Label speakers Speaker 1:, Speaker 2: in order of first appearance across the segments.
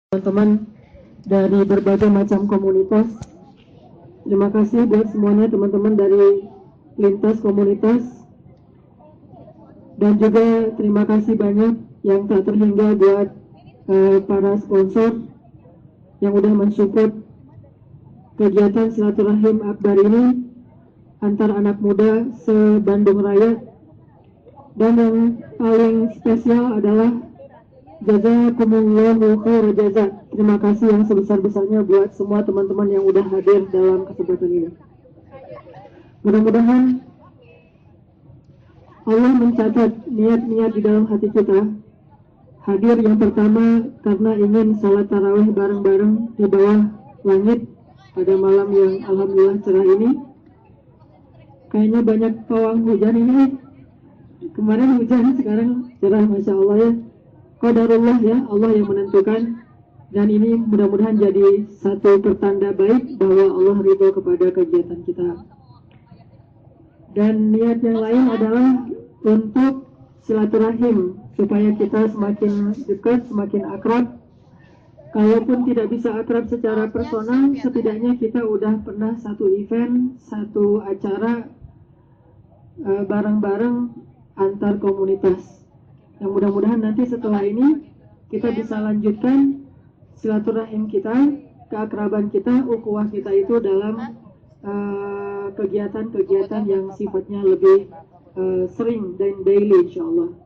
Speaker 1: teman-teman dari berbagai macam komunitas. Terima kasih buat semuanya teman-teman dari lintas komunitas, dan juga terima kasih banyak yang tak terhingga buat para sponsor yang udah mensupport kegiatan silaturahim akbar ini antar anak muda se-Bandung Raya. Dan yang paling spesial adalah jazakumullahu khairan jazak. Terima kasih yang sebesar-besarnya buat semua teman-teman yang udah hadir dalam kesempatan ini. Mudah-mudahan Allah mencatat niat-niat di dalam hati kita. Hadir yang pertama karena ingin salat tarawih bareng-bareng di bawah langit pada malam yang alhamdulillah cerah ini. Kayaknya banyak pawang hujan ini. Kemarin hujan, sekarang cerah, Masya Allah ya. Qadarullah ya, Allah yang menentukan. Dan ini mudah-mudahan jadi satu pertanda baik bahwa Allah ridho kepada kegiatan kita. Dan niat yang lain adalah untuk silaturahim, supaya kita semakin dekat, semakin akrab. Kalaupun tidak bisa akrab secara personal, setidaknya kita udah pernah satu event, satu acara bareng-bareng antar komunitas. Yang mudah-mudahan nanti setelah ini kita bisa lanjutkan silaturahim kita, keakraban kita, ukhuwah kita itu dalam kegiatan-kegiatan yang sifatnya lebih sering dan daily insyaallah.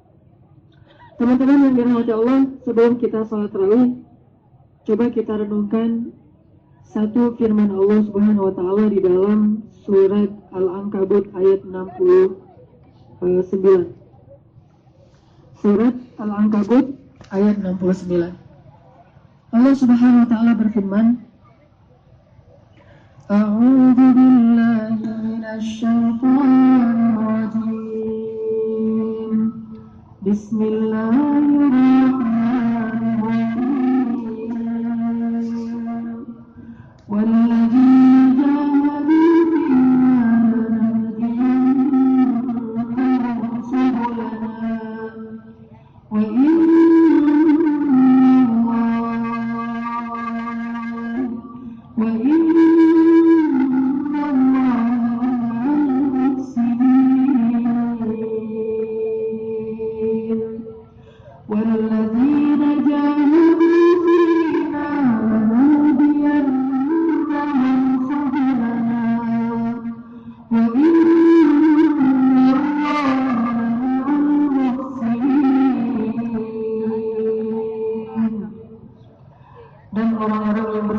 Speaker 1: Teman-teman yang dirahmati Allah, sebelum kita sholat tarawih, coba kita renungkan satu firman Allah Subhanahu wa taala di dalam surat Al-Ankabut ayat 69. Surat Al-Ankabut ayat 69. Allah Subhanahu wa taala berfirman, A'udzu billahi minasy syaithanir rajim. Bismillahirrahmanirrahim. Walladzina jahadu fina lanahdiyannahum subulana wa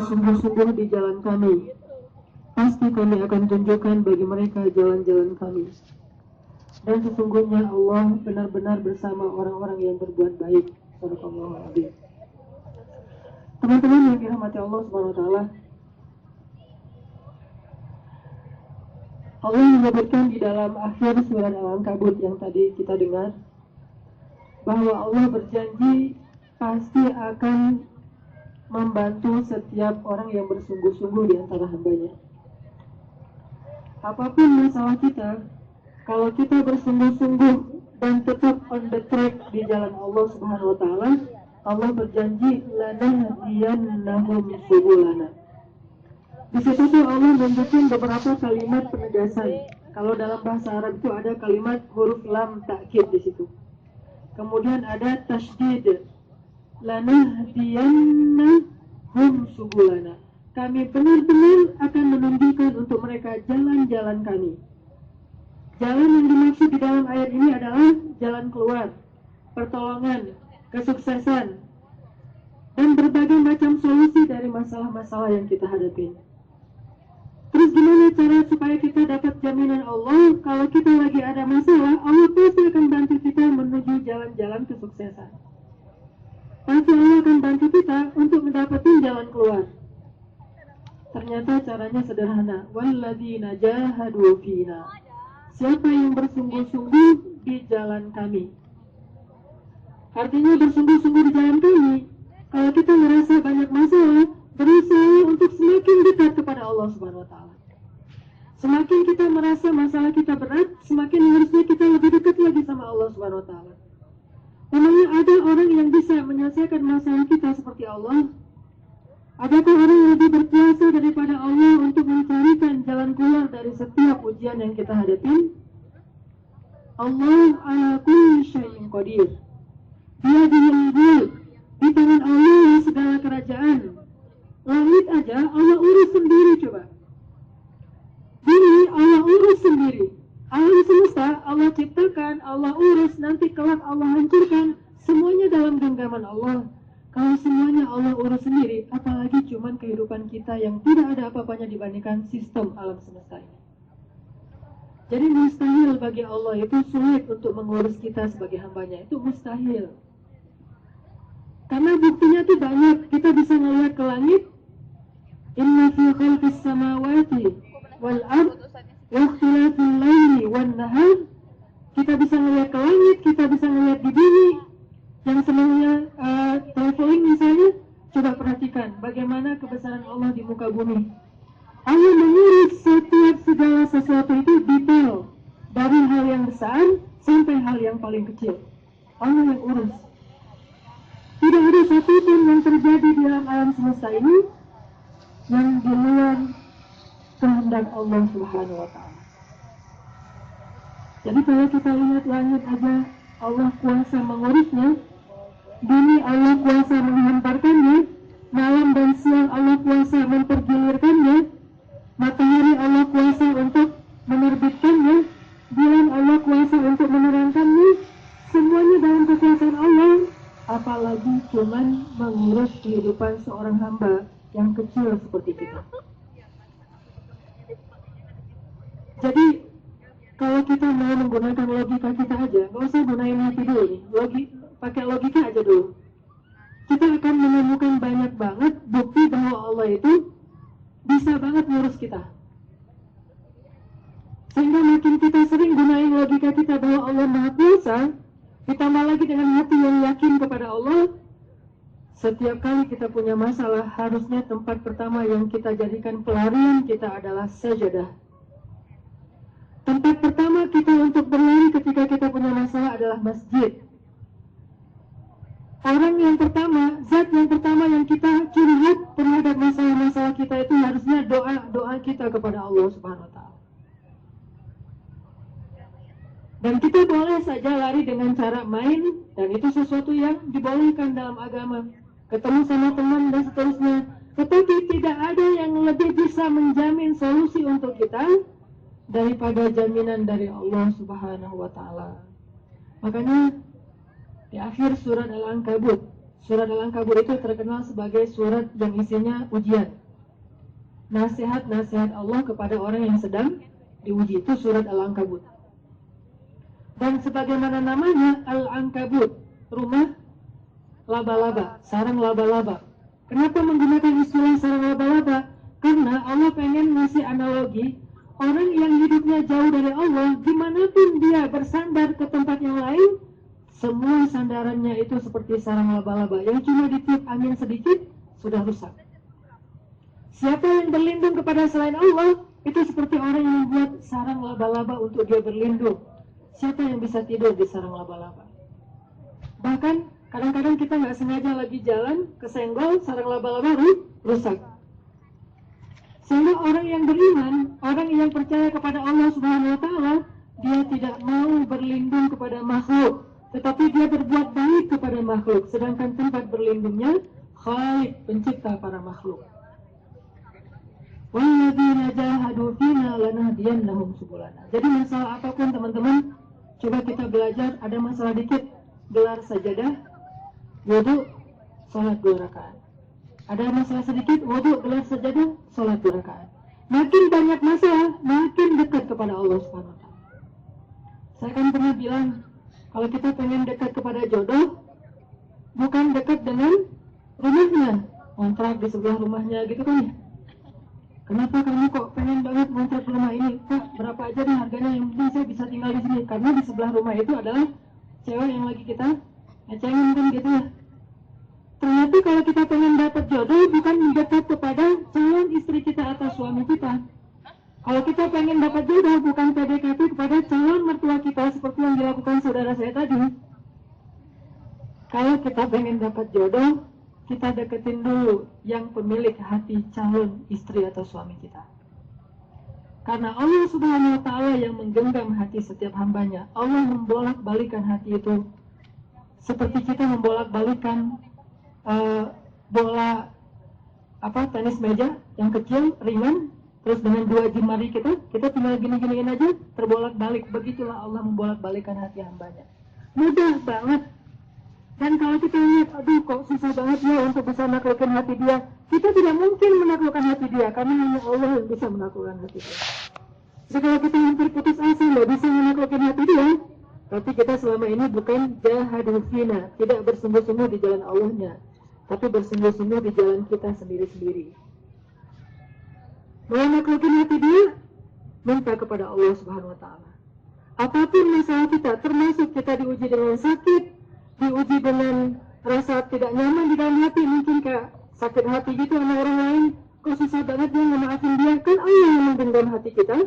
Speaker 1: sungguh-sungguh di jalan kami, pasti kami akan tunjukkan bagi mereka jalan-jalan kami. Dan sesungguhnya Allah benar-benar bersama orang-orang yang berbuat baik. Subhanallah. Teman-teman yang dirahmati Allah Subhanahu wa taala, Allah menyebutkan di dalam akhir surat Al-Ankabut yang tadi kita dengar, bahwa Allah berjanji pasti akan membantu setiap orang yang bersungguh-sungguh di antara hambanya. Apapun masalah kita, kalau kita bersungguh-sungguh dan tetap on the track di jalan Allah Subhanahu wa taala, Allah berjanji lanahdiyannahum subulana. Di situ tuh Allah menunjukkan beberapa kalimat penegasan. Kalau dalam bahasa Arab itu ada kalimat huruf lam ta'kid di situ. Kemudian ada tasydid. Lanahdiyannahum subulana. Kami benar-benar akan menunjukkan untuk mereka jalan-jalan kami. Jalan yang dimaksud di dalam ayat ini adalah jalan keluar, pertolongan, kesuksesan, dan berbagai macam solusi dari masalah-masalah yang kita hadapi. Terus gimana cara supaya kita dapat jaminan Allah kalau kita lagi ada masalah, Allah pasti akan bantu kita menuju jalan-jalan kesuksesan. Pasti Allah akan bantu kita untuk mendapatkan jalan keluar. Ternyata caranya sederhana. Walladzina jahadu fina. Siapa yang bersungguh-sungguh di jalan kami. Artinya bersungguh-sungguh di jalan kami. Kalau kita merasa banyak masalah, berusaha untuk semakin dekat kepada Allah Subhanahu wa taala. Semakin kita merasa masalah kita berat, semakin harusnya kita lebih dekat lagi sama Allah Subhanahu wa taala. Memangnya ada orang yang bisa menyelesaikan masalah kita seperti Allah? Adakah orang yang lebih berkuasa daripada Allah untuk mencarikan jalan keluar dari setiap ujian yang kita hadapi? Allah ala kulli syai'in qadir. Dia mulk, di tangan Allah yang segala kerajaan. Langit aja Allah urus sendiri coba. Bumi Allah urus sendiri. Alam semesta Allah ciptakan, Allah urus, nanti kelak Allah hancurkan. Semuanya dalam genggaman Allah. Kalau semuanya Allah urus sendiri, apalagi cuman kehidupan kita yang tidak ada apa-apanya dibandingkan sistem alam semesta ini. Jadi mustahil bagi Allah, itu sulit untuk mengurus kita sebagai hambanya, itu mustahil. Karena buktinya itu banyak, kita bisa melihat ke langit. Inna fi khalqis samawati wal ard wa ikhtilafil laili wan nahar. Kita bisa melihat ke langit, kita bisa melihat di bumi. Yang semuanya traveling misalnya, coba perhatikan bagaimana kebesaran Allah di muka bumi. Allah mengurus setiap segala sesuatu itu detail, dari hal yang besar sampai hal yang paling kecil. Allah yang urus. Tidak ada satu pun yang terjadi di dalam alam semesta ini yang di luar kehendak Allah Subhanahu wa Ta'ala. Jadi kalau kita lihat langit aja, Allah kuasa mengurusnya. Bumi Allah kuasa menghantarkannya, malam dan siang Allah kuasa mempergilirkannya, matahari Allah kuasa untuk menerbitkannya, bulan Allah kuasa untuk menerangkannya, semuanya dalam kekuasaan Allah. Apalagi cuman mengurus kehidupan seorang hamba yang kecil seperti kita. Jadi kalau kita mau menggunakan logika kita aja, nggak usah gunain hati dulu nih, pakai logika aja dulu. Kita akan menemukan banyak banget bukti bahwa Allah itu bisa banget ngurus kita. Sehingga makin kita sering gunain logika kita bahwa Allah Maha Kuasa, ditambah lagi dengan hati yang yakin kepada Allah, setiap kali kita punya masalah, harusnya tempat pertama yang kita jadikan pelarian kita adalah sajadah. Tempat pertama kita untuk berlari ketika kita punya masalah adalah masjid. Orang yang pertama, zat yang pertama yang kita curhat terhadap masalah-masalah kita itu harusnya doa kita kepada Allah Subhanahu wa Ta'ala. Dan kita boleh saja lari dengan cara main, dan itu sesuatu yang dibolehkan dalam agama. Ketemu sama teman dan seterusnya. Tetapi tidak ada yang lebih bisa menjamin solusi untuk kita daripada jaminan dari Allah Subhanahu wa Ta'ala. Makanya di akhir surat Al-Ankabut, surat Al-Ankabut itu terkenal sebagai surat yang isinya ujian, nasihat-nasihat Allah kepada orang yang sedang diuji. Itu surat Al-Ankabut. Dan sebagaimana namanya Al-Ankabut, rumah laba-laba, sarang laba-laba. Kenapa menggunakan istilah sarang laba-laba? Karena Allah pengen ngasih analogi, orang yang hidupnya jauh dari Allah, dimanapun dia bersandar ke tempat yang lain, semua sandarannya itu seperti sarang laba-laba yang cuma ditiup angin sedikit sudah rusak. Siapa yang berlindung kepada selain Allah, itu seperti orang yang membuat sarang laba-laba untuk dia berlindung. Siapa yang bisa tidur di sarang laba-laba? Bahkan kadang-kadang kita nggak sengaja lagi jalan, kesenggol, sarang laba-laba rusak. Sehingga orang yang beriman, orang yang percaya kepada Allah Subhanahu wa Ta'ala, dia tidak mau berlindung kepada makhluk, tetapi dia berbuat baik kepada makhluk. Sedangkan tempat berlindungnya Khalik, pencipta para makhluk. Walladzina jahadu fina lanahdiyannahum subulana. Jadi masalah apapun teman-teman, coba kita belajar. Ada masalah dikit, gelar sajadah, wudu, sholat 2 rakaat. Ada masalah sedikit, wudu, gelar sajadah, sholat 2 rakaat. Makin banyak masalah, makin dekat kepada Allah Subhanahu wa Ta'ala. Saya kan pernah bilang, kalau kita pengen dekat kepada jodoh, bukan dekat dengan rumahnya, kontrak di sebelah rumahnya gitu kan ya. Kenapa kamu kok pengen banget kontrak rumah ini? Kak, berapa aja deh harganya, yang penting saya bisa tinggal di sini. Karena di sebelah rumah itu adalah cewek yang lagi kita ngecengin kan gitu ya. Ternyata kalau kita pengen dapat jodoh, bukan mendekat kepada calon istri kita atau suami kita. Kalau kita pengen dapat jodoh, bukan PDKT kepada calon mertua kita seperti yang dilakukan saudara saya tadi. Kalau kita pengen dapat jodoh, kita deketin dulu yang pemilik hati calon istri atau suami kita. Karena Allah Subhanahu wa Ta'ala yang menggenggam hati setiap hambanya. Allah membolak-balikan hati itu seperti kita membolak-balikan bola tenis meja yang kecil, ringan, terus dengan 2 jemari kita tinggal gini-giniin aja, terbolak-balik. Begitulah Allah membolak-balikan hati hambanya. Mudah banget. Dan kalau kita lihat, aduh kok susah banget ya untuk bisa menaklukkan hati dia, kita tidak mungkin menaklukkan hati dia, karena hanya Allah yang bisa menaklukkan hati dia. Jadi kalau kita hampir putus asa, nggak bisa menaklukkan hati dia, tapi kita selama ini bukan jahadu fina, tidak bersungguh-sungguh di jalan Allahnya, tapi bersungguh-sungguh di jalan kita sendiri-sendiri. Mau menaklukkan hati dia, minta kepada Allah Subhanahu wa Ta'ala. Apapun masalah kita, termasuk kita diuji dengan sakit, diuji dengan rasa tidak nyaman di dalam hati, mungkin kayak sakit hati gitu sama orang lain, kok susah banget dia ngemaafin dia, kan Allah yang menggenggam hati kita.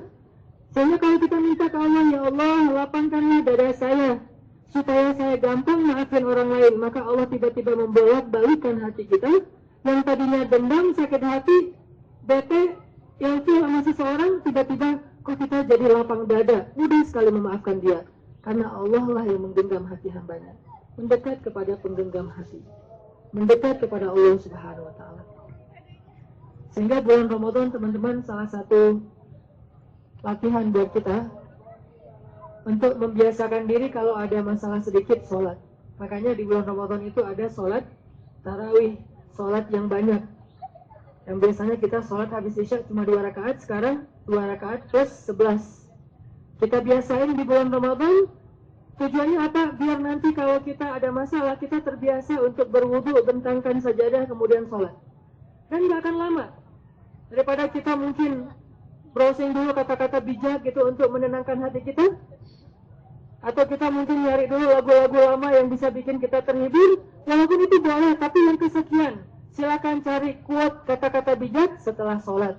Speaker 1: Sehingga kalau kita minta ke Allah, ya Allah lapangkanlah dada saya supaya saya gampang maafin orang lain, maka Allah tiba-tiba membolak-balikan hati kita yang tadinya dendam, sakit hati, bete, ilfil sama seseorang, tiba-tiba kok kita jadi lapang dada, mudah sekali memaafkan dia, karena Allah lah yang menggenggam hati hambanya. Mendekat kepada penggenggam hati, mendekat kepada Allah Subhanahu wa Ta'ala. Sehingga bulan Ramadan, teman-teman, salah satu latihan buat kita untuk membiasakan diri kalau ada masalah sedikit sholat. Makanya di bulan Ramadan itu ada sholat tarawih, sholat yang banyak. Yang biasanya kita sholat habis isya cuma 2 rakaat, sekarang 2 rakaat plus 11. Kita biasain di bulan Ramadan. Tujuannya apa? Biar nanti kalau kita ada masalah, kita terbiasa untuk berwudu, bentangkan sajadah, kemudian sholat. Dan gak akan lama. Daripada kita mungkin browsing dulu kata-kata bijak gitu untuk menenangkan hati kita, atau kita mungkin nyari dulu lagu-lagu lama yang bisa bikin kita terhibur. Walaupun itu boleh, tapi yang kesekian, silakan cari quote kata-kata bijak setelah sholat.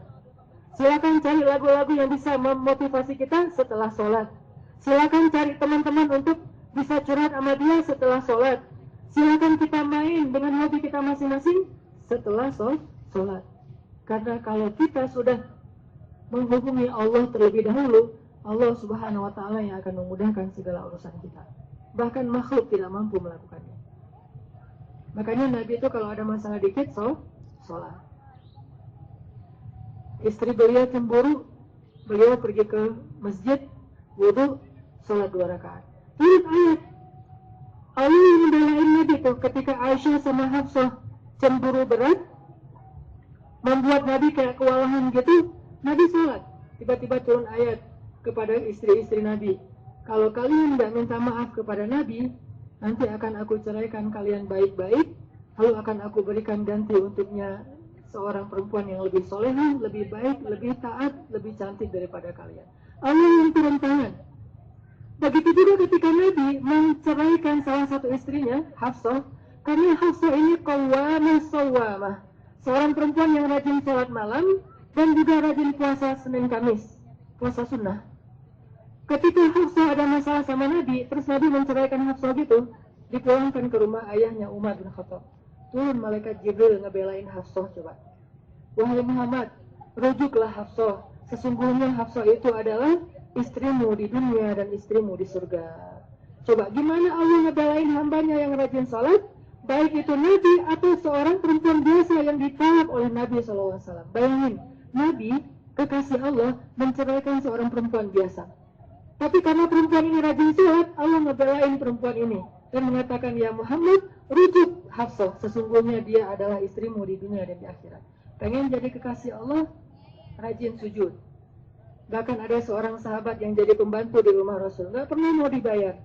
Speaker 1: Silakan cari lagu-lagu yang bisa memotivasi kita setelah sholat. Silakan cari teman-teman untuk bisa curhat sama dia setelah sholat. Silakan kita main dengan hobi kita masing-masing setelah sholat. Karena kalau kita sudah menghubungi Allah terlebih dahulu, Allah Subhanahu wa Ta'ala yang akan memudahkan segala urusan kita. Bahkan makhluk tidak mampu melakukannya. Makanya Nabi itu kalau ada masalah dikit, sholat. Istri beliau cemburu, beliau pergi ke masjid, wudu, sholat 2 rakaat. Lihat ayat Allah yang membelain Nabi itu ketika Aisyah sama Hafsah cemburu berat, membuat Nabi kayak kewalahan gitu. Nabi sholat, tiba-tiba turun ayat kepada istri-istri Nabi, kalau kalian tidak minta maaf kepada Nabi, nanti akan aku ceraikan kalian baik-baik, lalu akan aku berikan ganti untuknya seorang perempuan yang lebih solehah, lebih baik, lebih taat, lebih cantik daripada kalian. Allah yang turun tangan. Begitu juga ketika Nabi menceraikan salah satu istrinya, Hafsah, karena Hafsah ini qawwamah sawwamah, seorang perempuan yang rajin sholat malam dan juga rajin puasa Senin Kamis, puasa sunnah. Ketika Hafsah ada masalah sama Nabi, terus Nabi menceraikan Hafsah gitu, dipulangkan ke rumah ayahnya Umar bin Khattab. Turun malaikat Jibril ngebelain Hafsah, coba. Wahai Muhammad, rujuklah Hafsah. Sesungguhnya Hafsah itu adalah istrimu di dunia dan istrimu di surga. Coba gimana Allah ngebelain hambanya yang rajin salat, baik itu Nabi atau seorang perempuan biasa yang ditolak oleh Nabi SAW. Bayangin, Nabi, kekasih Allah, menceraikan seorang perempuan biasa. Tapi karena perempuan ini rajin sholat, Allah ngebelain perempuan ini dan mengatakan, ya Muhammad, rujuk Hafsah, sesungguhnya dia adalah istrimu di dunia dan di akhirat. Pengen jadi kekasih Allah, rajin sujud. Bahkan ada seorang sahabat yang jadi pembantu di rumah Rasul, gak pernah mau dibayar.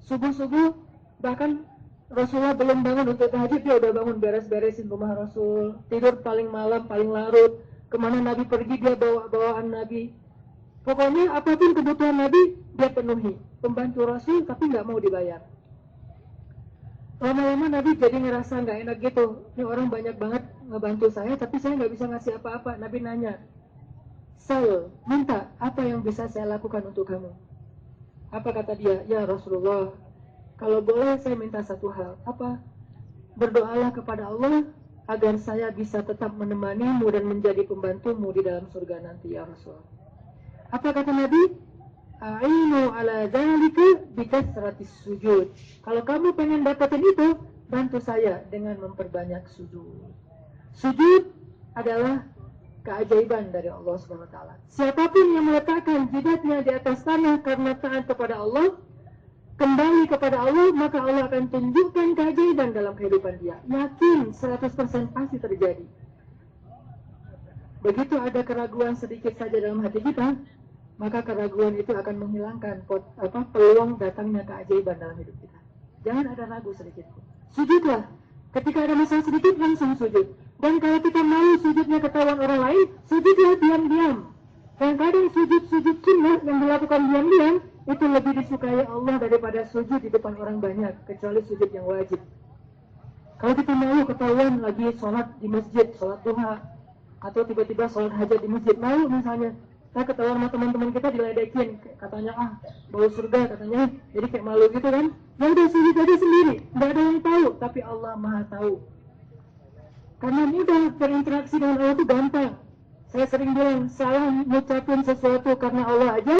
Speaker 1: Subuh-subuh, bahkan Rasulullah belum bangun untuk tahajud, dia udah bangun beres-beresin rumah Rasul, tidur paling malam, paling larut. Kemana Nabi pergi, dia bawa bawaan Nabi. Pokoknya apapun kebutuhan Nabi, dia penuhi. Pembantu Rasul, tapi nggak mau dibayar. Lama-lama Nabi jadi ngerasa nggak enak gitu. Ini orang banyak banget ngebantu saya, tapi saya nggak bisa ngasih apa-apa. Nabi nanya, Sal, minta apa yang bisa saya lakukan untuk kamu? Apa kata dia? Ya Rasulullah, kalau boleh saya minta satu hal. Apa? berdoalah kepada Allah agar saya bisa tetap menemanimu dan menjadi pembantumu di dalam surga nanti ya Rasul. Apa kata Nabi? A'inu ala dzalika bikasratis sujud. Kalau kamu pengen dapetin itu, bantu saya dengan memperbanyak sujud. Sujud adalah keajaiban dari Allah Subhanahu wa taala. Siapapun yang meletakkan jidatnya di atas tanah karena taat kepada Allah, kembali kepada Allah, maka Allah akan tunjukkan keajaiban dalam kehidupan dia. Yakin 100% pasti terjadi. Begitu ada keraguan sedikit saja dalam hati kita, maka keraguan itu akan menghilangkan peluang datangnya keajaiban dalam hidup kita. Jangan ada ragu sedikit pun. Sujudlah. Ketika ada masalah sedikit, langsung sujud. Dan kalau kita malu sujudnya ketahuan orang lain, sujudlah diam-diam. Kadang-kadang sujud-sujud sunnah yang dilakukan diam-diam itu lebih disukai Allah daripada sujud di depan orang banyak, kecuali sujud yang wajib. Kalau kita malu ketahuan lagi sholat di masjid, sholat duha, atau tiba-tiba sholat hajat di masjid, malu misalnya, kita ketahuan sama teman-teman kita diledekin, katanya bau surga katanya, jadi kayak malu gitu kan. Ya udah sujud aja sendiri, nggak ada yang tahu, tapi Allah Maha tahu. Karena mudah berinteraksi dengan Allah itu gampang. Saya sering bilang, salah ngucapin sesuatu karena Allah aja